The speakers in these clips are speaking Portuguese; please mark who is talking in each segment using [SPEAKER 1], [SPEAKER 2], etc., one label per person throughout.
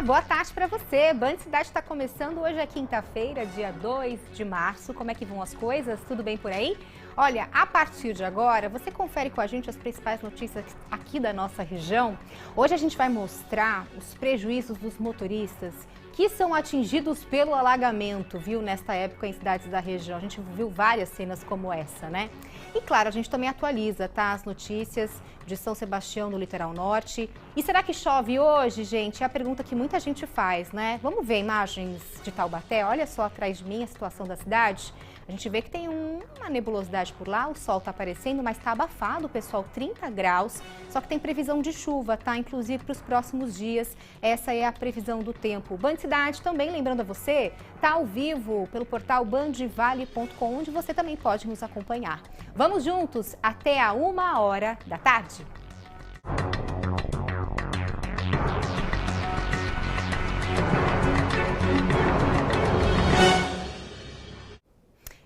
[SPEAKER 1] Olá, boa tarde para você. Band Cidade está começando. Hoje é quinta-feira, dia 2 de março. Como é que vão as coisas? Tudo bem por aí? Olha, a partir de agora, você confere com a gente as principais notícias aqui da nossa região. Hoje a gente vai mostrar os prejuízos dos motoristas que são atingidos pelo alagamento, viu, nesta época em cidades da região. A gente viu várias cenas como essa, né? E claro, a gente também atualiza, tá, as notícias de São Sebastião, no litoral norte. E será que chove hoje, gente? É a pergunta que muita gente faz, né? Vamos ver imagens de Taubaté? Olha só atrás de mim a situação da cidade. A gente vê que tem uma nebulosidade por lá, o sol está aparecendo, mas está abafado, pessoal, 30 graus. Só que tem previsão de chuva, tá? Inclusive para os próximos dias. Essa é a previsão do tempo. Band Cidade, também lembrando a você, tá ao vivo pelo portal bandvale.com, onde você também pode nos acompanhar. Vamos juntos até a 13h.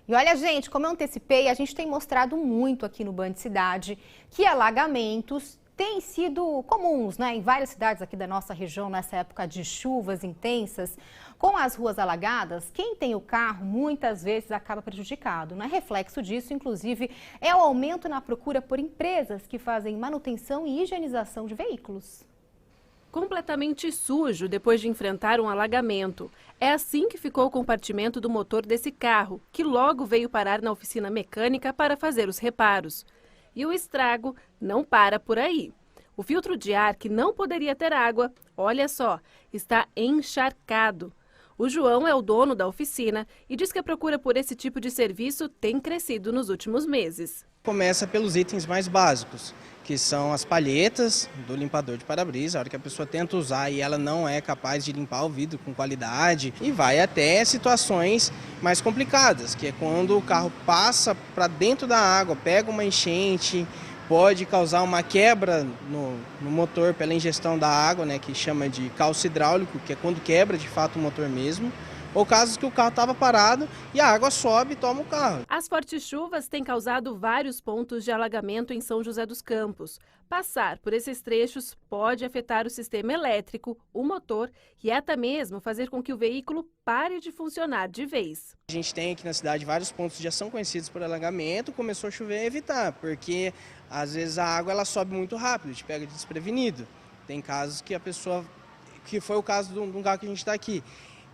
[SPEAKER 1] E olha, gente, como eu antecipei, a gente tem mostrado muito aqui no Band Cidade que alagamentos têm sido comuns, né, em várias cidades aqui da nossa região nessa época de chuvas intensas. Com as ruas alagadas, quem tem o carro muitas vezes acaba prejudicado, né? Reflexo disso, inclusive, é o aumento na procura por empresas que fazem manutenção e higienização de veículos.
[SPEAKER 2] Completamente sujo depois de enfrentar um alagamento. É assim que ficou o compartimento do motor desse carro, que logo veio parar na oficina mecânica para fazer os reparos. E o estrago não para por aí. O filtro de ar, que não poderia ter água, olha só, está encharcado. O João é o dono da oficina e diz que a procura por esse tipo de serviço tem crescido nos últimos meses.
[SPEAKER 3] Começa pelos itens mais básicos, que são as palhetas do limpador de para-brisa, a hora que a pessoa tenta usar e ela não é capaz de limpar o vidro com qualidade, e vai até situações mais complicadas, que é quando o carro passa para dentro da água, pega uma enchente, pode causar uma quebra no motor pela ingestão da água, né, que chama de calço hidráulico, que é quando quebra de fato o motor mesmo. Ou casos que o carro estava parado e a água sobe e toma o carro.
[SPEAKER 2] As fortes chuvas têm causado vários pontos de alagamento em São José dos Campos. Passar por esses trechos pode afetar o sistema elétrico, o motor e até mesmo fazer com que o veículo pare de funcionar de vez.
[SPEAKER 3] A gente tem aqui na cidade vários pontos que já são conhecidos por alagamento, começou a chover, evitar, porque às vezes a água ela sobe muito rápido, te pega desprevenido. Tem casos que a pessoa, que foi o caso de um carro que a gente está aqui,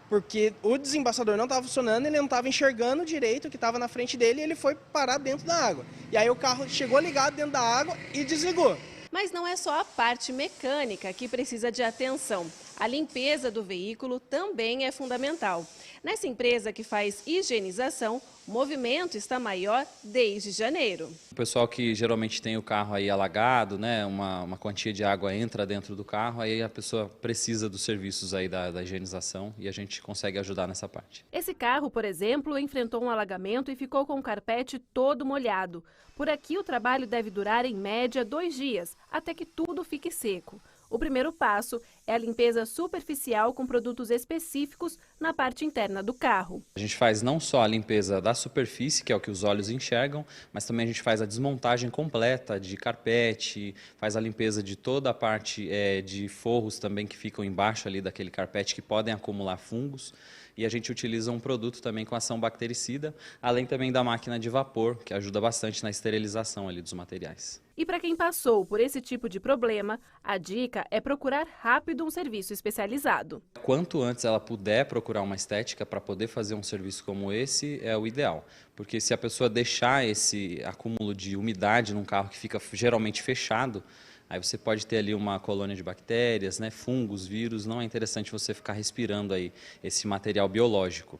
[SPEAKER 3] porque o desembaçador não estava funcionando, ele não estava enxergando direito o que estava na frente dele e ele foi parar dentro da água. E aí o carro chegou ligado dentro da água e desligou.
[SPEAKER 2] Mas não é só a parte mecânica que precisa de atenção. A limpeza do veículo também é fundamental. Nessa empresa que faz higienização, o movimento está maior desde janeiro.
[SPEAKER 4] O pessoal que geralmente tem o carro aí alagado, né, uma quantia de água entra dentro do carro, aí a pessoa precisa dos serviços aí da higienização e a gente consegue ajudar nessa parte.
[SPEAKER 2] Esse carro, por exemplo, enfrentou um alagamento e ficou com o carpete todo molhado. Por aqui o trabalho deve durar em média 2 dias, até que tudo fique seco. O primeiro passo é a limpeza superficial com produtos específicos na parte interna do carro.
[SPEAKER 4] A gente faz não só a limpeza da superfície, que é o que os olhos enxergam, mas também a gente faz a desmontagem completa de carpete, faz a limpeza de toda a parte de forros também que ficam embaixo ali daquele carpete que podem acumular fungos. E a gente utiliza um produto também com ação bactericida, além também da máquina de vapor, que ajuda bastante na esterilização ali dos materiais.
[SPEAKER 2] E para quem passou por esse tipo de problema, a dica é procurar rápido um serviço especializado.
[SPEAKER 4] Quanto antes ela puder procurar uma estética para poder fazer um serviço como esse, é o ideal. Porque se a pessoa deixar esse acúmulo de umidade num carro que fica geralmente fechado, aí você pode ter ali uma colônia de bactérias, né, fungos, vírus, não é interessante você ficar respirando aí esse material biológico.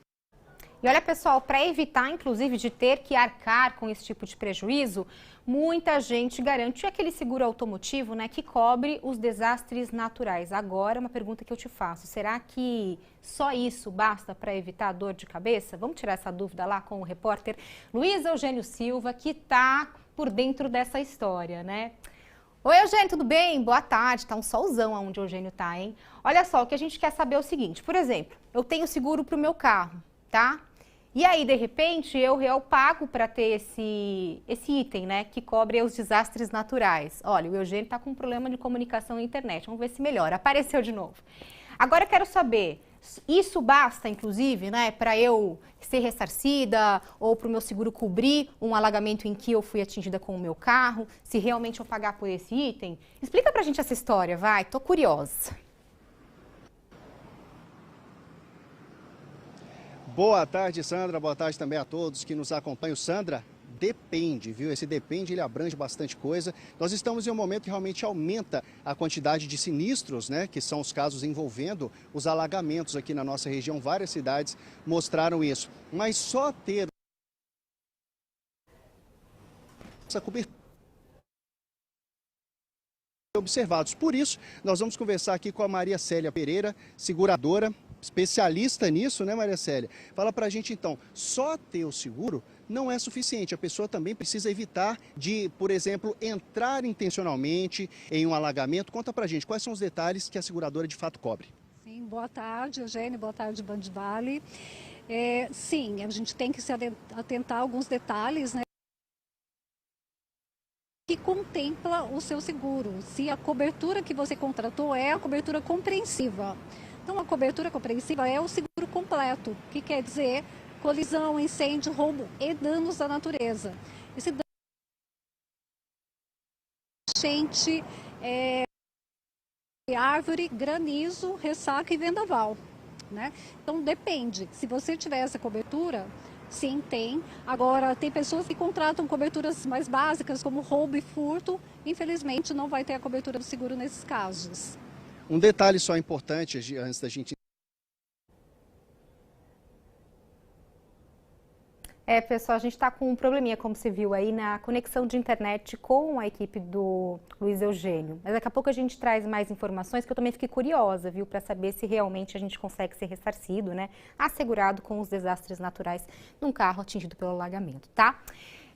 [SPEAKER 1] E olha, pessoal, para evitar, inclusive, de ter que arcar com esse tipo de prejuízo, muita gente garante aquele seguro automotivo, né, que cobre os desastres naturais. Agora, uma pergunta que eu te faço, será que só isso basta para evitar a dor de cabeça? Vamos tirar essa dúvida lá com o repórter Luiz Eugênio Silva, que está por dentro dessa história, né? Oi, Eugênio, tudo bem? Boa tarde, tá um solzão onde o Eugênio tá, hein? Olha só, o que a gente quer saber é o seguinte, por exemplo, eu tenho seguro para o meu carro, tá? E aí, de repente, eu pago para ter esse item, né, que cobre os desastres naturais. Olha, o Eugênio está com um problema de comunicação na internet. Vamos ver se melhora. Apareceu de novo. Agora eu quero saber, isso basta, inclusive, né, para eu ser ressarcida ou para o meu seguro cobrir um alagamento em que eu fui atingida com o meu carro, se realmente eu pagar por esse item? Explica pra gente essa história, vai, tô curiosa.
[SPEAKER 5] Boa tarde, Sandra. Boa tarde também a todos que nos acompanham. Sandra, depende, viu? Esse depende, ele abrange bastante coisa. Nós estamos em um momento que realmente aumenta a quantidade de sinistros, né? Que são os casos envolvendo os alagamentos aqui na nossa região. Várias cidades mostraram isso. Mas só ter essa cobertura observados. Por isso, nós vamos conversar aqui com a Maria Célia Pereira, seguradora, especialista nisso, né, Maria Célia? Fala pra gente então, só ter o seguro não é suficiente. A pessoa também precisa evitar de, por exemplo, entrar intencionalmente em um alagamento. Conta pra gente, quais são os detalhes que a seguradora de fato cobre?
[SPEAKER 6] Sim, boa tarde, Eugênio, boa tarde, Band Vale. Sim, a gente tem que se atentar a alguns detalhes, né, que contempla o seu seguro, se a cobertura que você contratou é a cobertura compreensiva. Então, a cobertura compreensiva é o seguro completo, que quer dizer colisão, incêndio, roubo e danos da natureza. Esse dano enchente, árvore, granizo, ressaca e vendaval, né? Então, depende. Se você tiver essa cobertura, sim, tem. Agora, tem pessoas que contratam coberturas mais básicas, como roubo e furto. Infelizmente, não vai ter a cobertura do seguro nesses casos.
[SPEAKER 5] Um detalhe só importante, antes da gente...
[SPEAKER 1] Pessoal, a gente está com um probleminha, como você viu aí, na conexão de internet com a equipe do Luiz Eugênio. Mas daqui a pouco a gente traz mais informações, que eu também fiquei curiosa, viu, para saber se realmente a gente consegue ser ressarcido, né, assegurado com os desastres naturais num carro atingido pelo alagamento, tá?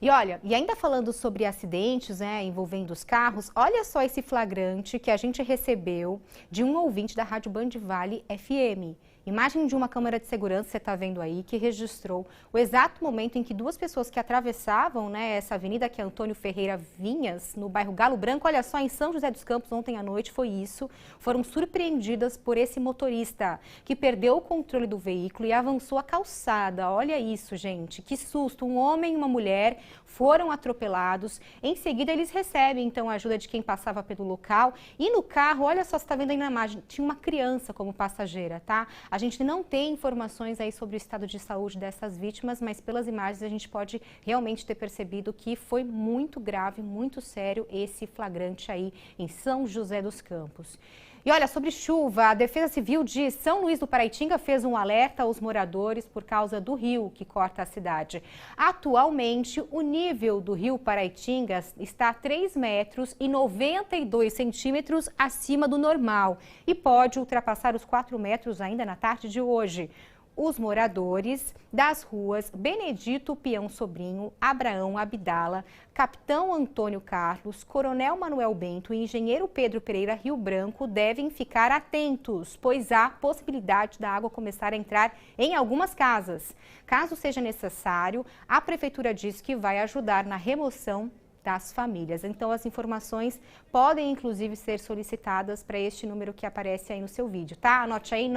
[SPEAKER 1] E olha, e ainda falando sobre acidentes, né, envolvendo os carros, olha só esse flagrante que a gente recebeu de um ouvinte da Rádio Band Vale FM. Imagem de uma câmera de segurança, você está vendo aí, que registrou o exato momento em que duas pessoas que atravessavam, né, essa avenida que é Antônio Ferreira Vinhas, no bairro Galo Branco, olha só, em São José dos Campos, ontem à noite foi isso, foram surpreendidas por esse motorista que perdeu o controle do veículo e avançou a calçada. Olha isso, gente, que susto, um homem e uma mulher foram atropelados. Em seguida, eles recebem, então, a ajuda de quem passava pelo local. E no carro, olha só, você está vendo aí na imagem, tinha uma criança como passageira, tá? A gente não tem informações aí sobre o estado de saúde dessas vítimas, mas pelas imagens a gente pode realmente ter percebido que foi muito grave, muito sério esse flagrante aí em São José dos Campos. E olha, sobre chuva, a Defesa Civil de São Luís do Paraitinga fez um alerta aos moradores por causa do rio que corta a cidade. Atualmente, o nível do rio Paraitinga está a 3 metros e 92 centímetros acima do normal e pode ultrapassar os 4 metros ainda na tarde de hoje. Os moradores das ruas Benedito Peão Sobrinho, Abraão Abdala, Capitão Antônio Carlos, Coronel Manuel Bento e Engenheiro Pedro Pereira Rio Branco devem ficar atentos, pois há possibilidade da água começar a entrar em algumas casas. Caso seja necessário, a Prefeitura diz que vai ajudar na remoção das famílias. Então, as informações podem, inclusive, ser solicitadas para este número que aparece aí no seu vídeo, tá? Anote aí,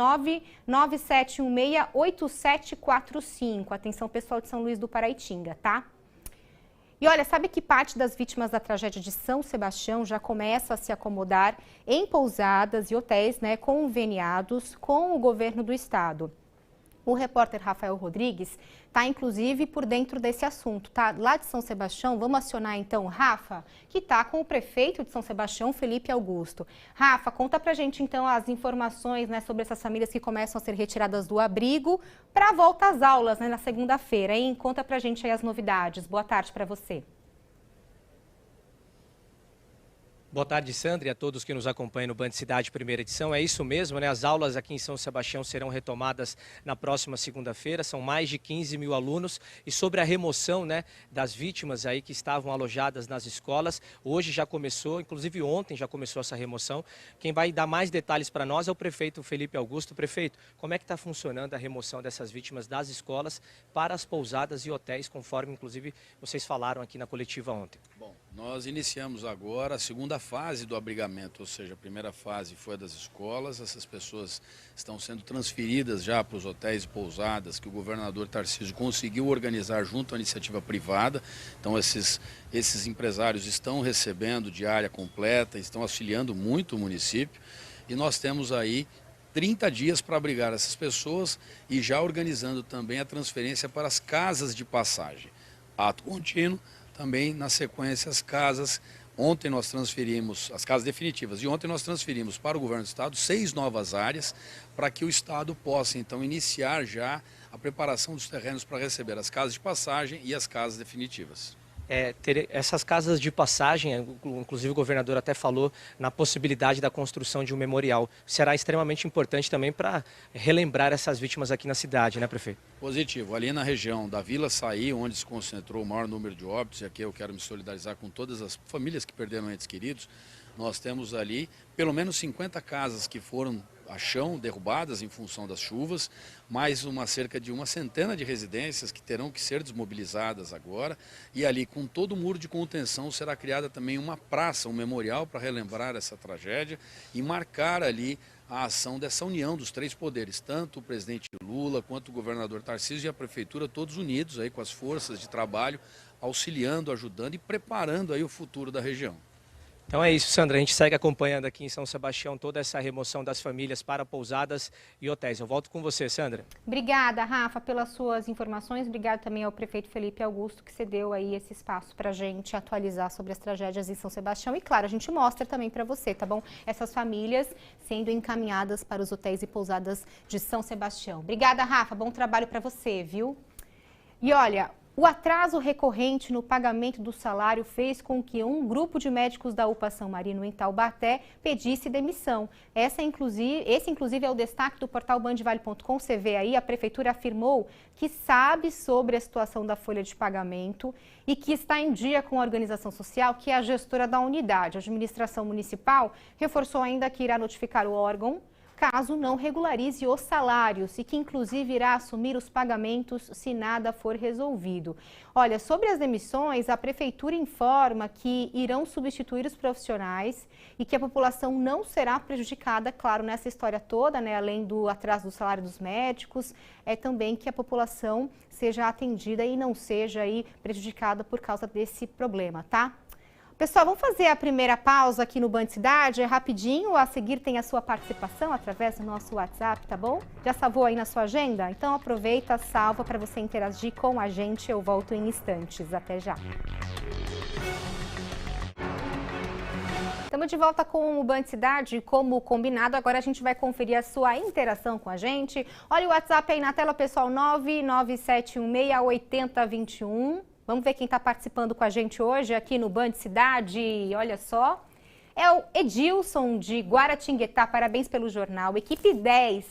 [SPEAKER 1] 997168745. Atenção, pessoal de São Luís do Paraitinga, tá? E olha, sabe que parte das vítimas da tragédia de São Sebastião já começa a se acomodar em pousadas e hotéis, né, conveniados com o governo do estado. O repórter Rafael Rodrigues está, inclusive, por dentro desse assunto, tá? Lá de São Sebastião, vamos acionar, então, Rafa, que está com o prefeito de São Sebastião, Felipe Augusto. Rafa, conta pra gente, então, as informações, né, sobre essas famílias que começam a ser retiradas do abrigo para a volta às aulas, né, na segunda-feira, hein? Conta pra gente aí as novidades. Boa tarde para você.
[SPEAKER 7] Boa tarde, Sandra, e a todos que nos acompanham no Band Cidade Primeira Edição. É isso mesmo, né? As aulas aqui em São Sebastião serão retomadas na próxima segunda-feira. São mais de 15 mil alunos. E sobre a remoção, né, das vítimas aí que estavam alojadas nas escolas, hoje já começou, inclusive ontem já começou essa remoção. Quem vai dar mais detalhes para nós é o prefeito Felipe Augusto. Prefeito, como é que está funcionando a remoção dessas vítimas das escolas para as pousadas e hotéis, conforme, inclusive, vocês falaram aqui na coletiva ontem?
[SPEAKER 5] Bom,
[SPEAKER 8] Nós iniciamos agora a segunda fase do abrigamento, ou seja, a primeira fase foi a das escolas, essas pessoas estão sendo transferidas já para os hotéis e pousadas que o governador Tarcísio conseguiu organizar junto à iniciativa privada. Então esses empresários estão recebendo diária completa, estão auxiliando muito o município e nós temos aí 30 dias para abrigar essas pessoas e já organizando também a transferência para as casas de passagem. Ato contínuo. Também, na sequência, as casas, ontem nós transferimos, as casas definitivas, e ontem nós transferimos para o governo do estado 6 novas áreas para que o estado possa, então, iniciar já a preparação dos terrenos para receber as casas de passagem e as casas definitivas.
[SPEAKER 7] Ter essas casas de passagem, inclusive o governador até falou na possibilidade da construção de um memorial. Será extremamente importante também para relembrar essas vítimas aqui na cidade, né, prefeito?
[SPEAKER 8] Positivo. Ali na região da Vila Saí, onde se concentrou o maior número de óbitos, e aqui eu quero me solidarizar com todas as famílias que perderam entes queridos, nós temos ali pelo menos 50 casas que foram a chão, derrubadas em função das chuvas, mais cerca de uma centena de residências que terão que ser desmobilizadas agora, e ali com todo o muro de contenção será criada também uma praça, um memorial para relembrar essa tragédia e marcar ali a ação dessa união dos 3 poderes, tanto o presidente Lula quanto o governador Tarcísio e a prefeitura, todos unidos aí com as forças de trabalho, auxiliando, ajudando e preparando aí o futuro da região.
[SPEAKER 7] Então é isso, Sandra. A gente segue acompanhando aqui em São Sebastião toda essa remoção das famílias para pousadas e hotéis. Eu volto com você, Sandra.
[SPEAKER 1] Obrigada, Rafa, pelas suas informações. Obrigado também ao prefeito Felipe Augusto, que cedeu aí esse espaço para a gente atualizar sobre as tragédias em São Sebastião. E claro, a gente mostra também para você, tá bom? Essas famílias sendo encaminhadas para os hotéis e pousadas de São Sebastião. Obrigada, Rafa. Bom trabalho para você, viu? E olha, o atraso recorrente no pagamento do salário fez com que um grupo de médicos da UPA São Marino, em Taubaté, pedisse demissão. Esse, inclusive, é o destaque do portal bandvale.com. Você vê aí, a prefeitura afirmou que sabe sobre a situação da folha de pagamento e que está em dia com a organização social, que é a gestora da unidade. A administração municipal reforçou ainda que irá notificar o órgão caso não regularize os salários e que inclusive irá assumir os pagamentos se nada for resolvido. Olha, sobre as demissões, a prefeitura informa que irão substituir os profissionais e que a população não será prejudicada, claro, nessa história toda, né? Além do atraso do salário dos médicos, é também que a população seja atendida e não seja aí prejudicada por causa desse problema, tá? Pessoal, vamos fazer a primeira pausa aqui no Band Cidade, é rapidinho, a seguir tem a sua participação através do nosso WhatsApp, tá bom? Já salvou aí na sua agenda? Então aproveita, salva para você interagir com a gente, eu volto em instantes, até já. Estamos de volta com o Band Cidade, como combinado, agora a gente vai conferir a sua interação com a gente. Olha o WhatsApp aí na tela, pessoal, 997168021. Vamos ver quem está participando com a gente hoje aqui no Band Cidade. Olha só, é o Edilson de Guaratinguetá. Parabéns pelo jornal. Equipe 10.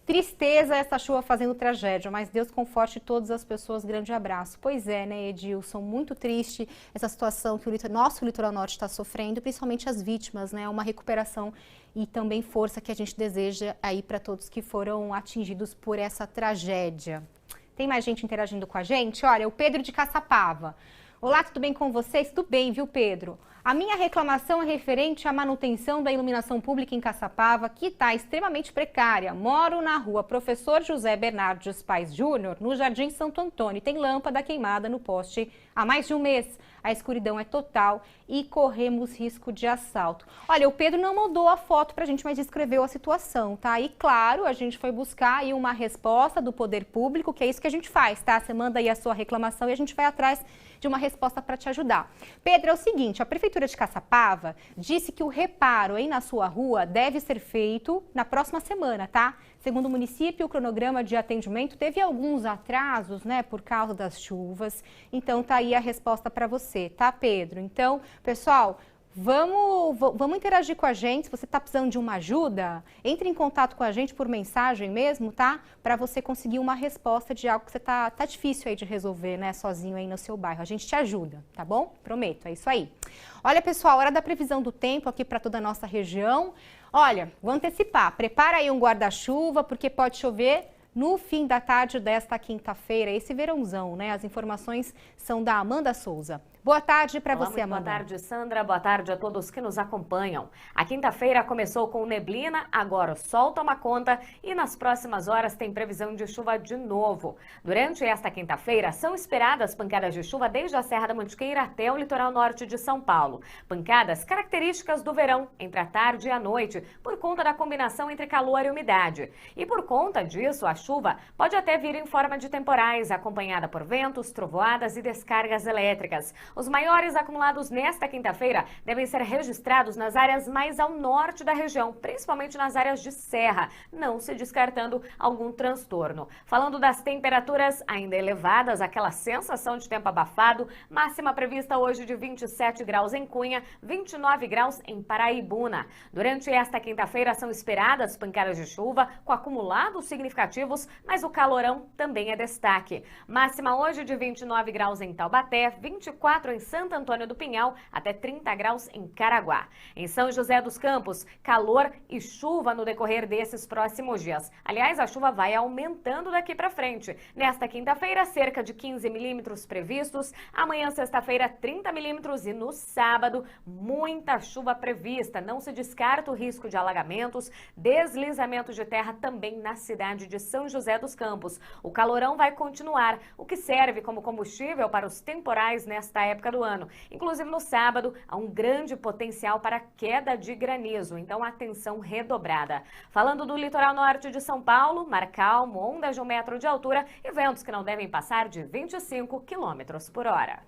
[SPEAKER 1] Tristeza essa chuva fazendo tragédia, mas Deus conforte todas as pessoas. Grande abraço. Pois é, né, Edilson? Muito triste essa situação que o nosso litoral norte está sofrendo, principalmente as vítimas, né? Uma recuperação e também força que a gente deseja aí para todos que foram atingidos por essa tragédia. Tem mais gente interagindo com a gente? Olha, o Pedro de Caçapava. Olá, tudo bem com vocês? Tudo bem, viu, Pedro? A minha reclamação é referente à manutenção da iluminação pública em Caçapava, que está extremamente precária. Moro na rua Professor José Bernardes Pais Júnior, no Jardim Santo Antônio. Tem lâmpada queimada no poste há mais de um mês. A escuridão é total e corremos risco de assalto. Olha, o Pedro não mandou a foto pra gente, mas descreveu a situação, tá? E claro, a gente foi buscar aí uma resposta do poder público, que é isso que a gente faz, tá? Você manda aí a sua reclamação e a gente vai atrás de uma resposta para te ajudar. Pedro, é o seguinte, a Prefeitura de Caçapava disse que o reparo aí na sua rua deve ser feito na próxima semana, tá? Segundo o município, o cronograma de atendimento teve alguns atrasos, né, por causa das chuvas. Então, tá aí a resposta para você, tá, Pedro? Então, pessoal, vamos interagir com a gente. Se você está precisando de uma ajuda, entre em contato com a gente por mensagem mesmo, tá? Para você conseguir uma resposta de algo que você tá difícil aí de resolver, né, sozinho aí no seu bairro. A gente te ajuda, tá bom? Prometo, é isso aí. Olha, pessoal, hora da previsão do tempo aqui para toda a nossa região. Olha, vou antecipar. Prepara aí um guarda-chuva, porque pode chover no fim da tarde desta quinta-feira, esse verãozão, né? As informações são da Amanda Souza. Boa tarde para você,
[SPEAKER 9] muito
[SPEAKER 1] Amanda.
[SPEAKER 9] Boa tarde, Sandra. Boa tarde a todos que nos acompanham. A quinta-feira começou com neblina, agora o sol toma conta e nas próximas horas tem previsão de chuva de novo. Durante esta quinta-feira são esperadas pancadas de chuva desde a Serra da Mantiqueira até o litoral norte de São Paulo. Pancadas características do verão, entre a tarde e a noite, por conta da combinação entre calor e umidade. E por conta disso, a chuva pode até vir em forma de temporais, acompanhada por ventos, trovoadas e descargas elétricas. Os maiores acumulados nesta quinta-feira devem ser registrados nas áreas mais ao norte da região, principalmente nas áreas de serra, não se descartando algum transtorno. Falando das temperaturas ainda elevadas, aquela sensação de tempo abafado, máxima prevista hoje de 27 graus em Cunha, 29 graus em Paraibuna. Durante esta quinta-feira são esperadas pancadas de chuva com acumulados significativos, mas o calorão também é destaque. Máxima hoje de 29 graus em Taubaté, 24 em Santo Antônio do Pinhal, até 30 graus em Caraguá. Em São José dos Campos, calor e chuva no decorrer desses próximos dias. Aliás, a chuva vai aumentando daqui para frente. Nesta quinta-feira, cerca de 15 milímetros previstos. Amanhã, sexta-feira, 30 milímetros e no sábado, muita chuva prevista. Não se descarta o risco de alagamentos, deslizamento de terra também na cidade de São José dos Campos. O calorão vai continuar, o que serve como combustível para os temporais nesta época do ano. Inclusive no sábado, há um grande potencial para queda de granizo, então atenção redobrada. Falando do litoral norte de São Paulo, mar calmo, ondas de 1 metro de altura e ventos que não devem passar de 25 km por hora.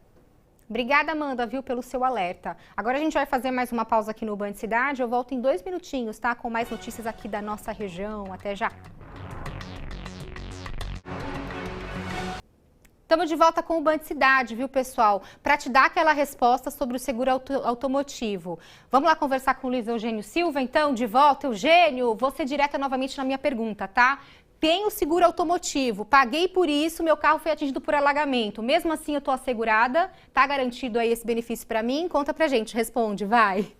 [SPEAKER 1] Obrigada, Amanda, viu, pelo seu alerta. Agora a gente vai fazer mais uma pausa aqui no Band Cidade. Eu volto em 2 minutinhos, tá? Com mais notícias aqui da nossa região. Até já. Estamos de volta com o Band Cidade, viu, pessoal? Para te dar aquela resposta sobre o seguro automotivo. Vamos lá conversar com o Luiz Eugênio Silva, então, de volta. Eugênio, vou ser direta novamente na minha pergunta, tá? Tenho seguro automotivo, paguei por isso, meu carro foi atingido por alagamento. Mesmo assim, eu estou assegurada? Tá garantido aí esse benefício para mim? Conta pra gente, responde, vai.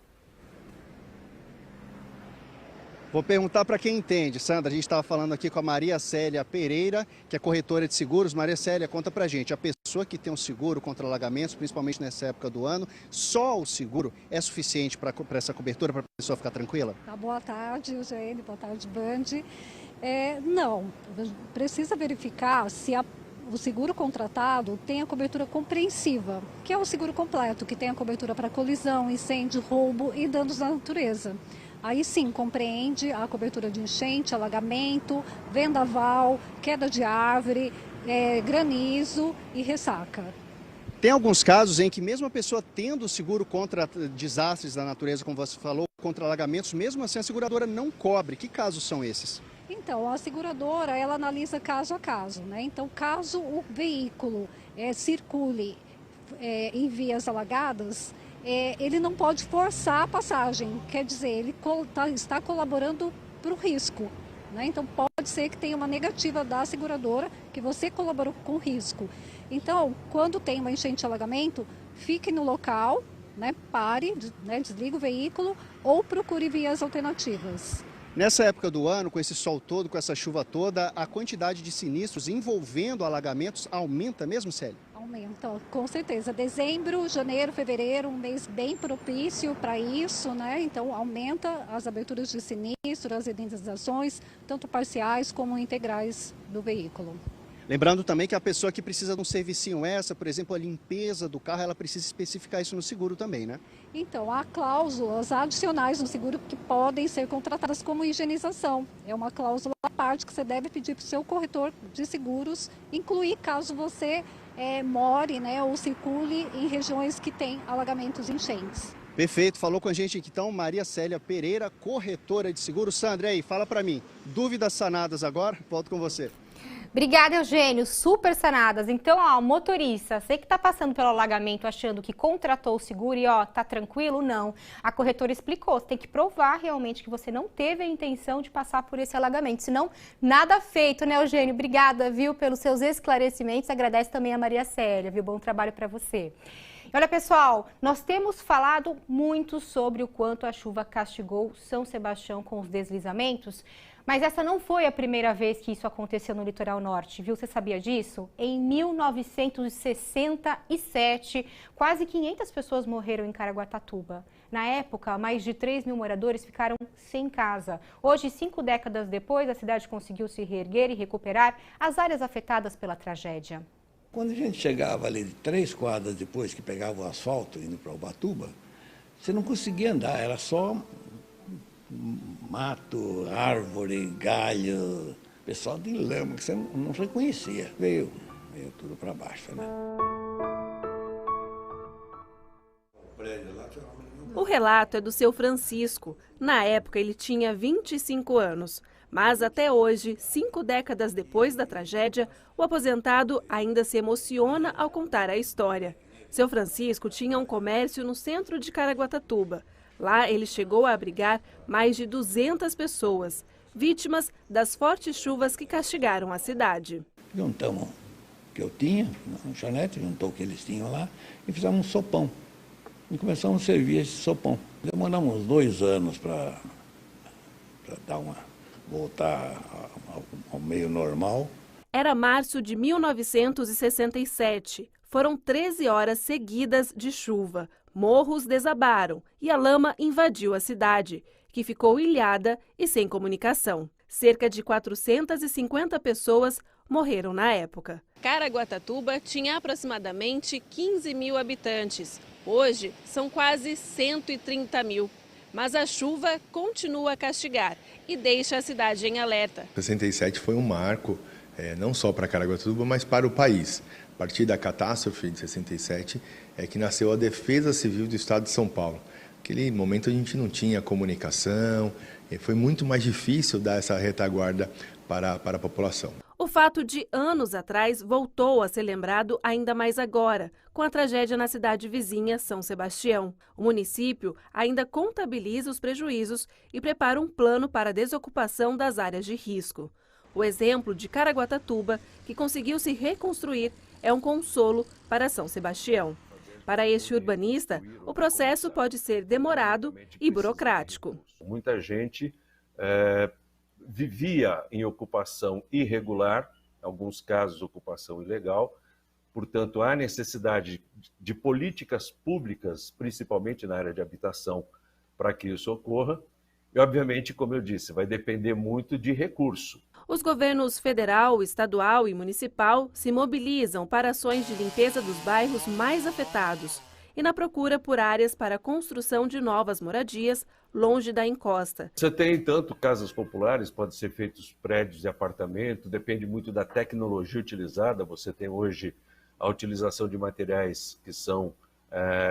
[SPEAKER 5] Vou perguntar para quem entende. Sandra, a gente estava falando aqui com a Maria Célia Pereira, que é corretora de seguros. Maria Célia, conta pra gente, a pessoa que tem um seguro contra alagamentos, principalmente nessa época do ano, só o seguro é suficiente para essa cobertura, para a pessoa ficar tranquila?
[SPEAKER 6] Tá, boa tarde, Eugênio, boa tarde, Band. Não, precisa verificar se o seguro contratado tem a cobertura compreensiva, que é o seguro completo, que tem a cobertura para colisão, incêndio, roubo e danos na natureza. Aí sim, compreende a cobertura de enchente, alagamento, vendaval, queda de árvore, granizo e ressaca.
[SPEAKER 5] Tem alguns casos em que mesmo a pessoa tendo o seguro contra desastres da natureza, como você falou, contra alagamentos, mesmo assim a seguradora não cobre. Que casos são esses?
[SPEAKER 6] Então, a seguradora, ela analisa caso a caso, né? Então, caso o veículo circule em vias alagadas, ele não pode forçar a passagem, quer dizer, ele está colaborando para o risco, né? Então pode ser que tenha uma negativa da seguradora, que você colaborou com o risco. Então, quando tem uma enchente e alagamento, fique no local, né? Pare, né? Desligue o veículo ou procure vias alternativas.
[SPEAKER 5] Nessa época do ano, com esse sol todo, com essa chuva toda, a quantidade de sinistros envolvendo alagamentos aumenta mesmo, Célia?
[SPEAKER 6] Aumenta, com certeza. Dezembro, janeiro, fevereiro, um mês bem propício para isso, né? Então, aumenta as aberturas de sinistro, as indenizações, tanto parciais como integrais do veículo.
[SPEAKER 5] Lembrando também que a pessoa que precisa de um servicinho extra, por exemplo, a limpeza do carro, ela precisa especificar isso no seguro também, né?
[SPEAKER 6] Então, há cláusulas adicionais no seguro que podem ser contratadas como higienização. É uma cláusula à parte que você deve pedir para o seu corretor de seguros incluir caso você more, né, ou circule em regiões que têm alagamentos e enchentes.
[SPEAKER 5] Perfeito, falou com a gente aqui então Maria Célia Pereira, corretora de seguros. Sandra, aí, fala para mim, dúvidas sanadas agora? Volto com você.
[SPEAKER 1] Obrigada, Eugênio. Super sanadas. Então, motorista, você que está passando pelo alagamento achando que contratou o seguro e, tá tranquilo? Não. A corretora explicou. Você tem que provar realmente que você não teve a intenção de passar por esse alagamento. Senão, nada feito, né, Eugênio? Obrigada, viu, pelos seus esclarecimentos. Agradece também a Maria Célia, viu? Bom trabalho para você. Olha, pessoal, nós temos falado muito sobre o quanto a chuva castigou São Sebastião com os deslizamentos, Mas essa não foi a primeira vez que isso aconteceu no litoral norte, viu? Você sabia disso? Em 1967, quase 500 pessoas morreram em Caraguatatuba. Na época, mais de 3 mil moradores ficaram sem casa. Hoje, 5 décadas depois, a cidade conseguiu se reerguer e recuperar as áreas afetadas pela tragédia.
[SPEAKER 10] Quando a gente chegava ali 3 quadras depois que pegava o asfalto indo para Ubatuba, você não conseguia andar, era só mato, árvore, galho, pessoal de lama que você não reconhecia. Veio tudo para baixo, né?
[SPEAKER 2] O relato é do seu Francisco. Na época ele tinha 25 anos. Mas até hoje, 5 décadas depois da tragédia, o aposentado ainda se emociona ao contar a história. Seu Francisco tinha um comércio no centro de Caraguatatuba. Lá ele chegou a abrigar mais de 200 pessoas, vítimas das fortes chuvas que castigaram a cidade.
[SPEAKER 10] Juntamos o que eu tinha, na lanchonete, juntou o que eles tinham lá e fizemos um sopão. E começamos a servir esse sopão. Demoramos 2 anos para voltar ao meio normal.
[SPEAKER 2] Era março de 1967. Foram 13 horas seguidas de chuva. Morros desabaram e a lama invadiu a cidade, que ficou ilhada e sem comunicação. Cerca de 450 pessoas morreram na época. Caraguatatuba tinha aproximadamente 15 mil habitantes. Hoje são quase 130 mil. Mas a chuva continua a castigar e deixa a cidade em alerta.
[SPEAKER 11] 67 foi um marco, não só para Caraguatatuba, mas para o país. A partir da catástrofe de 67 é que nasceu a Defesa Civil do Estado de São Paulo. Naquele momento a gente não tinha comunicação, foi muito mais difícil dar essa retaguarda para a população.
[SPEAKER 2] O fato de anos atrás voltou a ser lembrado ainda mais agora, com a tragédia na cidade vizinha São Sebastião. O município ainda contabiliza os prejuízos e prepara um plano para a desocupação das áreas de risco. O exemplo de Caraguatatuba, que conseguiu se reconstruir, é um consolo para São Sebastião. Para este urbanista, o processo pode ser demorado e burocrático.
[SPEAKER 12] Muita gente vivia em ocupação irregular, em alguns casos ocupação ilegal, portanto há necessidade de políticas públicas, principalmente na área de habitação, para que isso ocorra. E obviamente, como eu disse, vai depender muito de recurso.
[SPEAKER 2] Os governos federal, estadual e municipal se mobilizam para ações de limpeza dos bairros mais afetados e na procura por áreas para a construção de novas moradias longe da encosta.
[SPEAKER 12] Você tem tanto casas populares, podem ser feitos prédios de apartamento, depende muito da tecnologia utilizada. Você tem hoje a utilização de materiais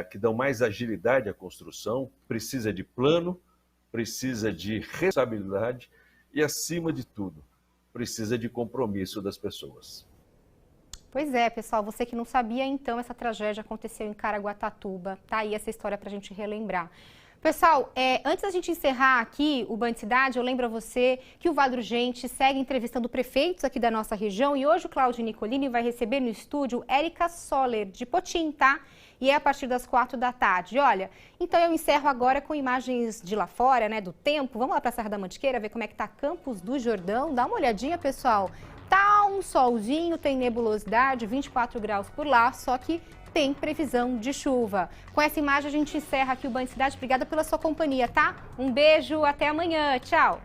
[SPEAKER 12] que dão mais agilidade à construção, precisa de plano, precisa de responsabilidade e, acima de tudo, precisa de compromisso das pessoas.
[SPEAKER 1] Pois é, pessoal, você que não sabia, então, essa tragédia aconteceu em Caraguatatuba. Tá aí essa história para a gente relembrar. Pessoal, antes da gente encerrar aqui o Band Cidade, eu lembro a você que o Vado Urgente segue entrevistando prefeitos aqui da nossa região e hoje o Cláudio Nicolini vai receber no estúdio Érica Soller, de Potim, tá? E é a partir das 4 da tarde. Olha, então eu encerro agora com imagens de lá fora, né, do tempo. Vamos lá para a Serra da Mantiqueira ver como é que tá Campos do Jordão. Dá uma olhadinha, pessoal. Tá um solzinho, tem nebulosidade, 24 graus por lá, só que tem previsão de chuva. Com essa imagem a gente encerra aqui o Band Cidade. Obrigada pela sua companhia, tá? Um beijo, até amanhã. Tchau.